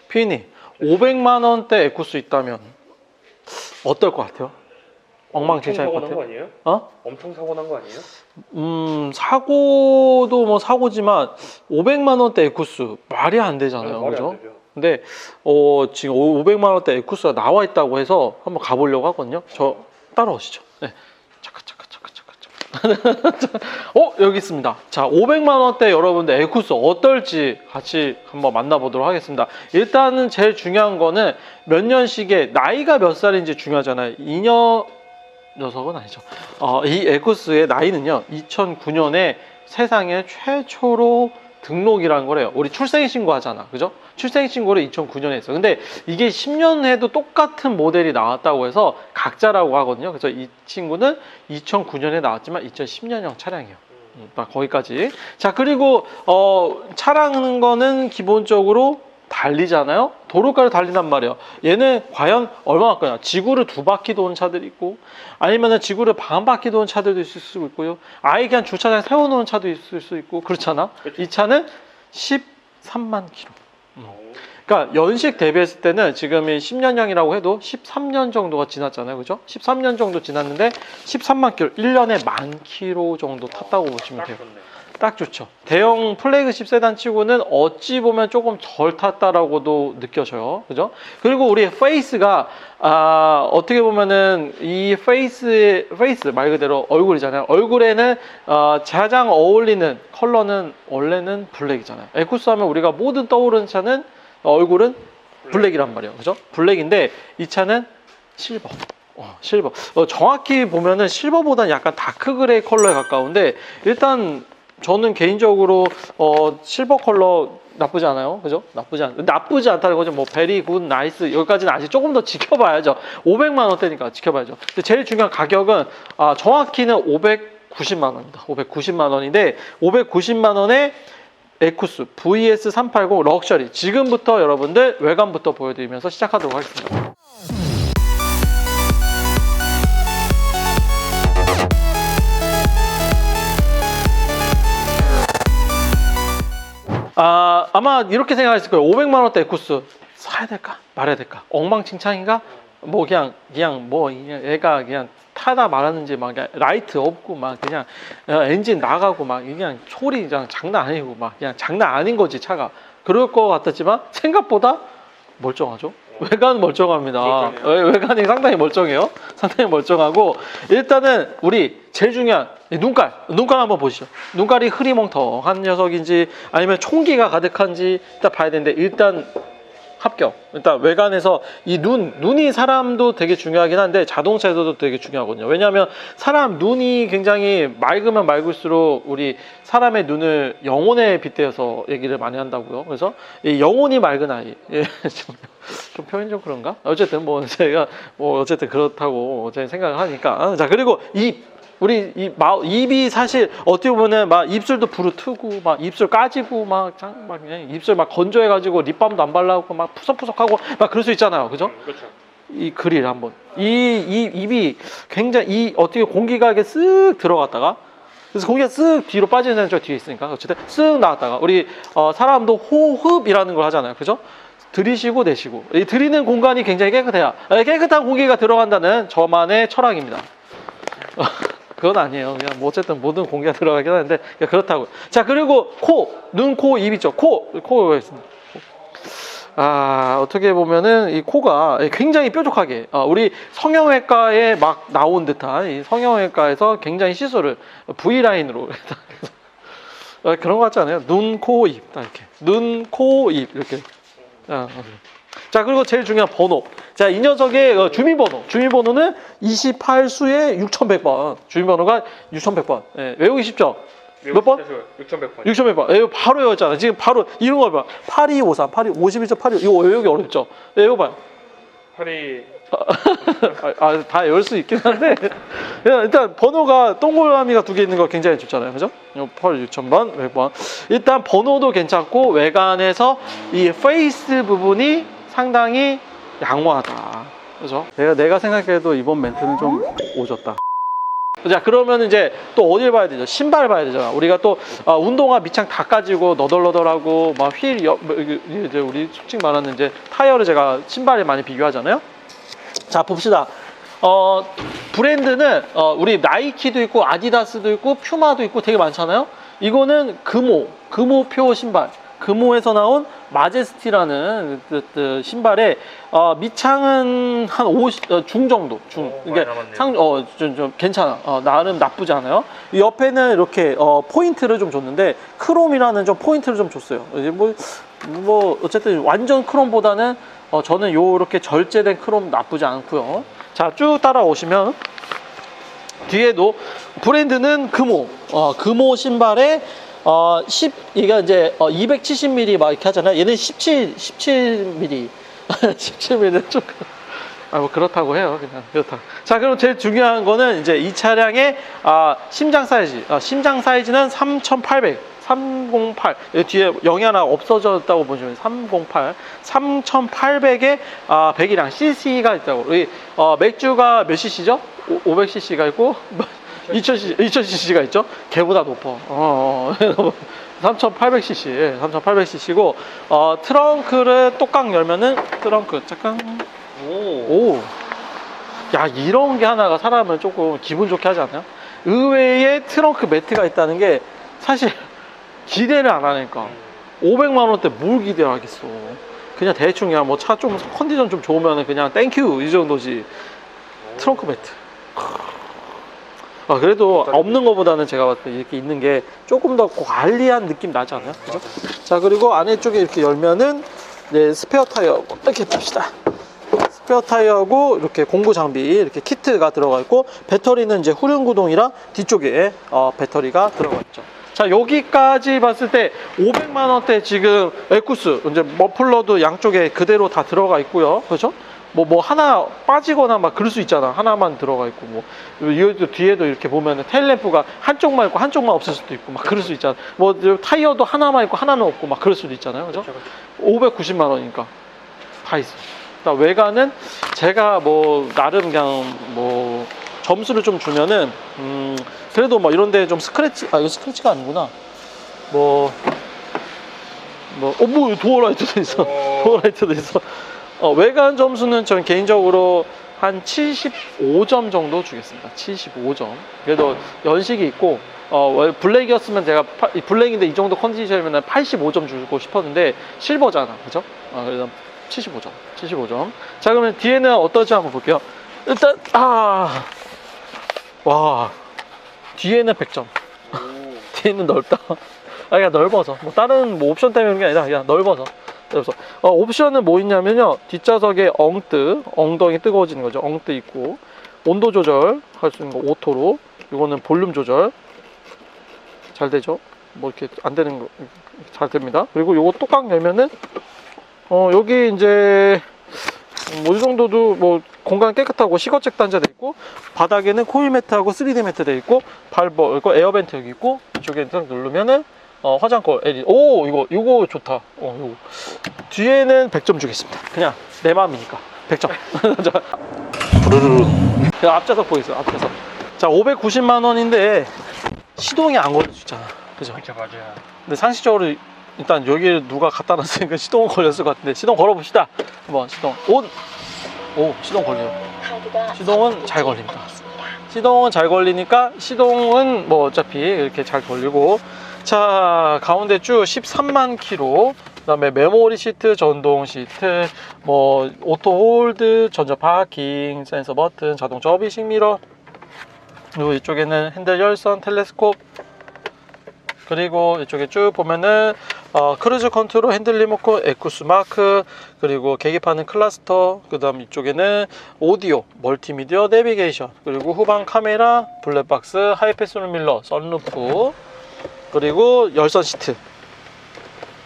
피디님, 500만 원대 에쿠스 있다면 어떨 것 같아요? 엉망진창일 것 엄청 사고 난 거 같아요? 아니에요? 어? 엄청 사고 난 거 아니에요? 사고도 뭐 사고지만 500만 원대 에쿠스 말이 안 되잖아요, 말이 그죠? 안 되죠. 근데 지금 500만 원대 에쿠스가 나와 있다고 해서 한번 가보려고 하거든요. 저 따라오시죠. 네. 잠깐. 여기 있습니다. 자, 500만 원대 여러분들 에쿠스 어떨지 같이 한번 만나보도록 하겠습니다. 일단은 제일 중요한 거는 몇 년식의 나이가 몇 살인지 중요하잖아요. 녀석은 아니죠. 이 에쿠스의 나이는요, 2009년에 세상에 최초로 등록이라는 거래요. 우리 출생신고 하잖아, 그죠? 출생신고를 2009년에 했어요. 근데 이게 10년 해도 똑같은 모델이 나왔다고 해서 각자라고 하거든요. 그래서 이 친구는 2009년에 나왔지만 2010년형 차량이에요. 거기까지. 자, 그리고 차량은 거는 기본적으로 달리잖아요. 도로가를 달린단 말이에요. 얘는 과연 얼마나 거냐? 지구를 2바퀴 도는 차들이 있고, 아니면은 지구를 반 바퀴 도는 차들도 있을 수 있고요. 아예 그냥 주차장에 세워놓은 차도 있을 수 있고, 그렇잖아. 그렇죠. 이 차는 13만 킬로. 그러니까 연식 대비했을 때는 지금이 10년형이라고 해도 13년 정도가 지났잖아요, 그죠? 13년 정도 지났는데 13만 킬로, 1년에 10,000킬로 정도 탔다고 보시면 돼요. 딱 좋죠. 대형 플래그십 세단 치고는 어찌 보면 조금 덜 탔다라고도 느껴져요, 그죠? 그리고 우리 페이스가 어떻게 보면은 이 페이스 말 그대로 얼굴이잖아요. 얼굴에는 가장 어울리는 컬러는 원래는 블랙이잖아요. 에쿠스 하면 우리가 모든 떠오르는 차는 얼굴은 블랙이란 말이에요, 그죠? 블랙인데 이 차는 실버. 실버. 정확히 보면은 실버보다는 약간 다크 그레이 컬러에 가까운데, 일단 저는 개인적으로 실버 컬러 나쁘지 않아요, 그죠? 나쁘지 않다는 거죠. 뭐 베리 굿 나이스 여기까지는 아직 조금 더 지켜봐야죠. 500만 원대니까 지켜봐야죠. 근데 제일 중요한 가격은 정확히는 590만 원입니다. 590만 원인데 590만 원에 에쿠스 VS380 럭셔리, 지금부터 여러분들 외관부터 보여드리면서 시작하도록 하겠습니다. 아마 이렇게 생각했을 거예요. 500만 원대 에쿠스 사야 될까 말아야 될까, 엉망진창인가, 뭐 그냥 얘가 그냥 타다 말았는지, 막 라이트 없고 막 그냥 엔진 나가고 막 그냥 소리 그냥 장난 아니고 막 그냥 장난 아닌 거지 차가. 그럴 것 같았지만 생각보다 멀쩡하죠. 외관은 멀쩡합니다. 외관이 상당히 멀쩡해요. 상당히 멀쩡하고, 일단은 우리 제일 중요한 눈깔 한번 보시죠. 눈깔이 흐리멍텅한 녀석인지 아니면 총기가 가득한지 일단 봐야 되는데, 일단 합격. 일단 외관에서 이 눈이 사람도 되게 중요하긴 한데 자동차에서도 되게 중요하거든요. 왜냐하면 사람 눈이 굉장히 맑으면 맑을수록 우리 사람의 눈을 영혼에 빗대어서 얘기를 많이 한다고요. 그래서 이 영혼이 맑은 아이, 좀 표현 좀 그런가? 어쨌든 뭐 제가 뭐 어쨌든 그렇다고 제 생각을 하니까. 자, 그리고 우리 입이 사실 어떻게 보면은 막 입술도 부르트고 막 입술 까지고 막 그냥 입술 막 건조해가지고 립밤도 안 발라고 막 푸석푸석하고 막 그럴 수 있잖아요, 그죠? 그렇죠. 이 그릴 한번, 이 입이 굉장히 어떻게 공기가 이렇게 쓱 들어갔다가, 그래서 공기가 쓱 뒤로 빠지는 저 뒤에 있으니까 어쨌든 쓱 나왔다가, 우리 사람도 호흡이라는 걸 하잖아요, 그죠? 들이쉬고 내쉬고, 이 들이는 공간이 굉장히 깨끗해야 깨끗한 공기가 들어간다는 저만의 철학입니다. 그건 아니에요. 그냥 뭐 어쨌든 모든 공기가 들어가긴 하는데 그렇다고. 자, 그리고 눈, 코, 입 있죠. 코가 있습니다. 어떻게 보면은 이 코가 굉장히 뾰족하게, 우리 성형외과에 막 나온 듯한, 이 성형외과에서 굉장히 시술을 V라인으로 그런 거 같지 않아요? 눈, 코, 입 딱 이렇게. 눈, 코, 입 이렇게. 자, 그리고 제일 중요한 번호. 자, 이 녀석의 주민번호는 28수에 6100번. 주민번호가 6100번. 예, 외우기 쉽죠? 몇 번? 6100번. 6100번. 바로 외웠잖아. 지금 바로 이런 거 봐. 8253, 51조 82. 이거 외우기 어렵죠? 외워봐요. 다 외울 수 있긴 한데 일단 번호가 동그라미가 2개 있는 거 굉장히 좋잖아요, 그죠? 6000번, 100번. 일단 번호도 괜찮고, 외관에서 이 페이스 부분이 상당히 양호하다, 그죠? 내가 생각해도 이번 멘트는 좀 오졌다. 자, 그러면 이제 또 어딜 봐야 되죠? 신발 봐야 되잖아. 우리가 또 운동화 밑창 다 까지고 너덜너덜하고 막 이제 우리 솔직히 말하는 이제 타이어를 제가 신발에 많이 비교하잖아요. 자, 봅시다. 브랜드는 우리 나이키도 있고 아디다스도 있고 퓨마도 있고 되게 많잖아요. 이거는 금호표 신발, 금호에서 나온 마제스티라는 신발에 밑창은 한 50, 중 정도, 그러니까 좀 괜찮아. 나름 나쁘지 않아요. 이 옆에는 이렇게 포인트를 좀 줬는데 크롬이라는 좀 포인트를 좀 줬어요. 이제 뭐 어쨌든 완전 크롬보다는 저는 요렇게 절제된 크롬 나쁘지 않고요. 자, 쭉 따라오시면 뒤에도 브랜드는 금호 신발에 이게 이제 270mm 막 이렇게 하잖아요. 얘는 17mm 17mm 좀 뭐 그렇다고 해요. 그냥 그렇다. 자, 그럼 제일 중요한 거는 이제 이 차량의 심장 사이즈. 심장 사이즈는 308 여기 뒤에 0이 하나 없어졌다고 보시면 308 3800에 100이랑 cc가 있다고. 여기 맥주가 몇 cc죠? 500cc가 있고 2000cc가 있죠? 걔보다 높아. 3800cc고 트렁크를 똑깍 열면은 트렁크 잠깐. 오. 야, 이런 게 하나가 사람을 조금 기분 좋게 하지 않나요? 의외의 트렁크 매트가 있다는 게 사실 기대를 안 하니까 500만 원대 뭘 기대하겠어. 그냥 대충 그냥 뭐 차 좀 컨디션 좀 좋으면 그냥 땡큐 이 정도지. 트렁크 매트. 그래도 없는 것보다는 제가 봤을 때 이렇게 있는 게 조금 더 관리한 느낌 나지 않아요? 그죠? 자, 그리고 안에 쪽에 이렇게 열면은 네, 스페어 타이어 이렇게 봅시다. 스페어 타이어하고 이렇게 공구 장비 이렇게 키트가 들어가 있고 배터리는 이제 후륜 구동이랑 뒤쪽에 배터리가 들어가 있죠. 자, 여기까지 봤을 때 500만 원대 지금 에쿠스 이제 머플러도 양쪽에 그대로 다 들어가 있고요. 그렇죠? 뭐 하나 빠지거나 막 그럴 수 있잖아. 하나만 들어가 있고 뭐 뒤에도 이렇게 보면은 테일램프가 한쪽만 있고 한쪽만 없을 수도 있고 막 그럴 수 있잖아. 뭐 타이어도 하나만 있고 하나는 없고 막 그럴 수도 있잖아요. 그죠? 590만 원이니까 다 있어. 그러니까 외관은 제가 뭐 나름 그냥 뭐 점수를 좀 주면은 그래도 뭐 이런데 좀 스크래치 이거 스크래치가 아니구나. 뭐 도어라이트도 있어. 도어라이트도 있어. 외관 점수는 전 개인적으로 한 75점 정도 주겠습니다. 75점. 그래도 연식이 있고 블랙이었으면 제가 블랙인데 이 정도 컨디션이면 85점 주고 싶었는데 실버잖아. 그죠? 그래서 75점. 자, 그러면 뒤에는 어떨지 한번 볼게요. 일단 와, 뒤에는 100점. 뒤에는 넓다. 그냥 넓어서. 뭐 다른 뭐 옵션 때문에 그런 게 아니라 그냥 넓어서. 그래서 옵션은 뭐 있냐면요, 뒷좌석에 엉덩이 뜨거워지는 거죠. 엉뜨 있고, 온도 조절 할 수 있는 거 오토로. 이거는 볼륨 조절 잘 되죠. 뭐 이렇게 안 되는 거 잘 됩니다. 그리고 요거 똑깍 열면은 여기 이제 뭐 이 정도도 뭐 공간 깨끗하고 시거잭 단자 돼 있고, 바닥에는 코일 매트하고 3D 매트 돼 있고, 이거 에어벤트 여기 있고, 이쪽에 누르면은 화장콜 LED. 오, 이거 좋다. 이거 뒤에는 100점 주겠습니다. 그냥 내 마음이니까 100점. 부르르르. 앞좌석 보이세요? 앞좌석. 자, 590만 원인데 시동이 안 걸릴 수 있잖아. 그죠? 그렇죠, 맞아요. 근데 상식적으로 일단 여기 누가 갖다 놨으니까 시동은 걸렸을 것 같은데, 시동 걸어봅시다. 한번 시동 시동 걸려요. 시동은 잘 걸립니다. 시동은 잘 걸리니까 시동은 뭐 어차피 이렇게 잘 걸리고. 자, 가운데 쭉 13만 킬로. 그 다음에 메모리 시트, 전동 시트, 뭐 오토 홀드, 전자 파킹, 센서 버튼, 자동 접이식 미러, 그리고 이쪽에는 핸들 열선, 텔레스콥, 그리고 이쪽에 쭉 보면은 크루즈 컨트롤, 핸들 리모컨, 에쿠스 마크, 그리고 계기판은 클러스터, 그 다음 이쪽에는 오디오, 멀티미디어, 내비게이션, 그리고 후방 카메라, 블랙박스, 하이패스 룸밀러, 선루프, 그리고 열선 시트,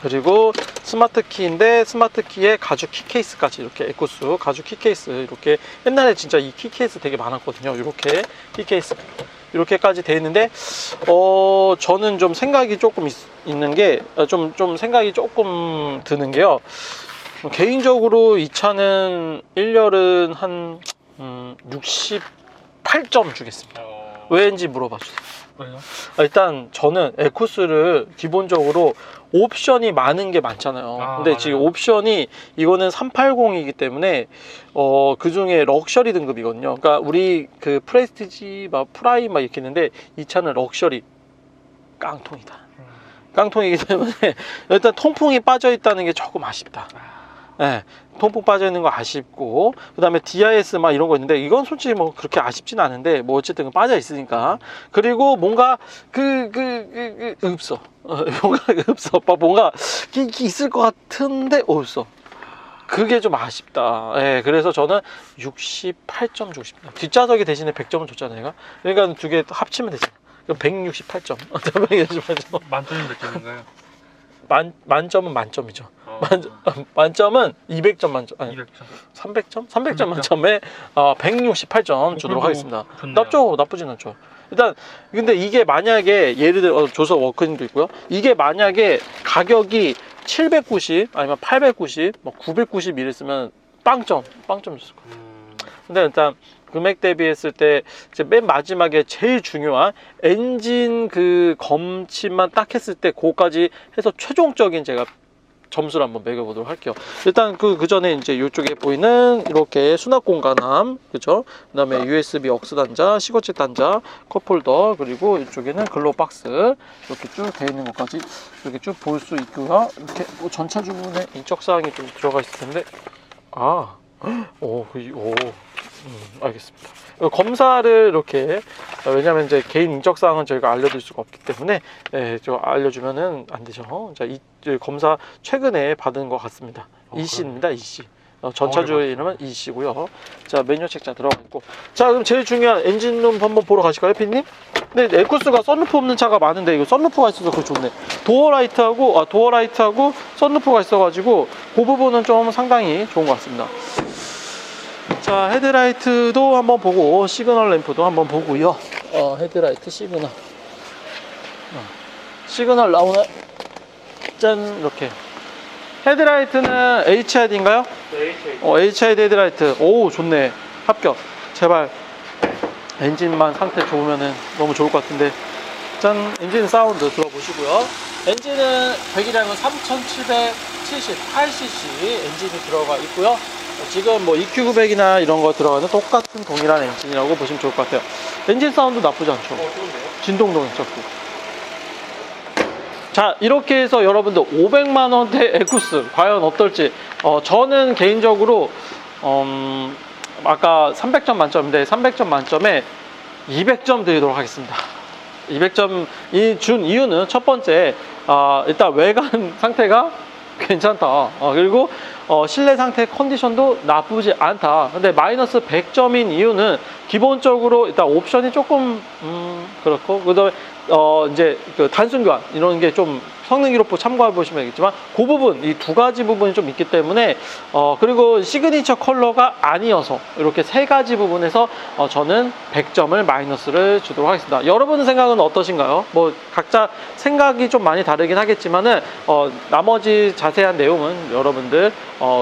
그리고 스마트 키인데 스마트 키에 가죽 키 케이스까지, 이렇게 에쿠스 가죽 키 케이스, 이렇게 옛날에 진짜 이 키 케이스 되게 많았거든요. 이렇게 키 케이스 이렇게까지 돼 있는데 저는 좀 생각이 조금 있는 게 좀 생각이 조금 드는 게요. 개인적으로 이 차는 1열은 한 68점 주겠습니다. 왜인지 물어봐 주세요. 왜요? 일단 저는 에쿠스를 기본적으로 옵션이 많은 게 많잖아요. 근데 맞아요. 지금 옵션이 이거는 380이기 때문에 그 중에 럭셔리 등급이거든요. 그러니까 우리 그 프레스티지 막 프라임 막 이렇게 있는데 이 차는 럭셔리 깡통이다. 깡통이기 때문에 일단 통풍이 빠져 있다는 게 조금 아쉽다. 네, 통풍 빠져 있는 거 아쉽고, 그 다음에 DIS 막 이런 거 있는데 이건 솔직히 뭐 그렇게 아쉽진 않은데 뭐 어쨌든 빠져 있으니까. 그리고 뭔가 없어. 뭔가 없어. 뭔가 있을 것 같은데 없어. 그게 좀 아쉽다. 예, 그래서 저는 68점 주고 싶다. 뒷좌석이 대신에 100점을 줬잖아요. 얘가. 그러니까 두 개 합치면 되잖아. 168점. 168점. 만점이 몇 점인가요? 만점은 만점이죠. 만점은 200점 만점. 아니, 200점. 300점? 300점 만점에 168점 주도록 하겠습니다. 좋네요. 나쁘진 않죠. 일단 근데 이게 만약에 예를 들어 조석 워크닝도 있고요. 이게 만약에 가격이 790 아니면 890, 뭐 990 이랬으면 빵점 줬을 거예요. 근데 일단 금액 대비했을 때 이제 맨 마지막에 제일 중요한 엔진 그 검침만 딱 했을 때 그거까지 해서 최종적인 제가 점수를 한번 매겨보도록 할게요. 일단 그 전에 이제 이쪽에 보이는 이렇게 수납 공간함, 그죠? 그다음에 USB 억스 단자, 시거치 단자, 컵홀더, 그리고 이쪽에는 글로우 박스 이렇게 쭉 되어 있는 것까지 이렇게 쭉 볼 수 있고요. 이렇게 전차 주문에 인적 사항이 좀 들어가 있을 텐데, 알겠습니다. 검사를 이렇게, 왜냐면 이제 개인 인적 사항은 저희가 알려드릴 수가 없기 때문에 알려주면은 안 되죠. 자, 이 검사 최근에 받은 것 같습니다. EC입니다. EC. 전차주의 이름은 EC고요. 자, 매뉴얼 책자 들어가 있고. 자, 그럼 제일 중요한 엔진룸 한번 보러 가실까요, 피디님? 근데 에쿠스가 썬루프 없는 차가 많은데 이거 썬루프가 있어서 그거 좋네. 도어라이트하고 썬루프가 있어가지고 그 부분은 좀 상당히 좋은 것 같습니다. 자, 헤드라이트도 한번 보고 시그널 램프도 한번 보고요. 헤드라이트 시그널 나오나요? 짠, 이렇게. 헤드라이트는 HID인가요? 네, HID 헤드라이트. 오, 좋네. 합격. 제발 엔진만 상태 좋으면은 너무 좋을 것 같은데. 짠, 엔진 사운드 들어보시고요. 엔진은 배기량은 3778cc 엔진이 들어가 있고요. 지금 뭐 EQ900이나 이런 거 들어가는 똑같은 동일한 엔진이라고 보시면 좋을 것 같아요. 엔진 사운드 나쁘지 않죠. 좋은데요? 진동도 괜찮고. 자, 이렇게 해서 여러분들 500만원대 에쿠스 과연 어떨지, 저는 개인적으로 아까 300점 만점인데 300점 만점에 200점 드리도록 하겠습니다. 200점 준 이유는 첫 번째, 일단 외관 상태가 괜찮다. 그리고 실내 상태 컨디션도 나쁘지 않다. 근데 마이너스 100점인 이유는 기본적으로 일단 옵션이 조금 그렇고, 그다음에 이제 그 단순 교환 이런 게 좀 성능 기록부 참고해 보시면 알겠지만 그 부분, 이 두 가지 부분이 좀 있기 때문에, 그리고 시그니처 컬러가 아니어서 이렇게 세 가지 부분에서 저는 100점을 마이너스를 주도록 하겠습니다. 여러분 생각은 어떠신가요? 뭐 각자 생각이 좀 많이 다르긴 하겠지만은 나머지 자세한 내용은 여러분들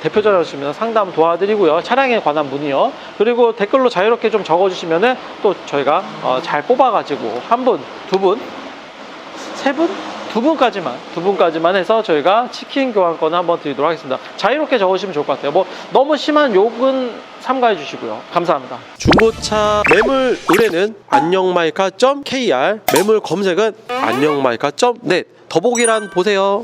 대표 전화주시면 상담 도와드리고요. 차량에 관한 문의요. 그리고 댓글로 자유롭게 좀 적어주시면은 또 저희가 잘 뽑아가지고 한 분, 두 분, 세 분? 두 분까지만 해서 저희가 치킨 교환권을 한번 드리도록 하겠습니다. 자유롭게 적으시면 좋을 것 같아요. 뭐 너무 심한 욕은 삼가해 주시고요. 감사합니다. 중고차 매물 의뢰는 안녕마이카.kr, 매물 검색은 안녕마이카.net, 더보기란 보세요.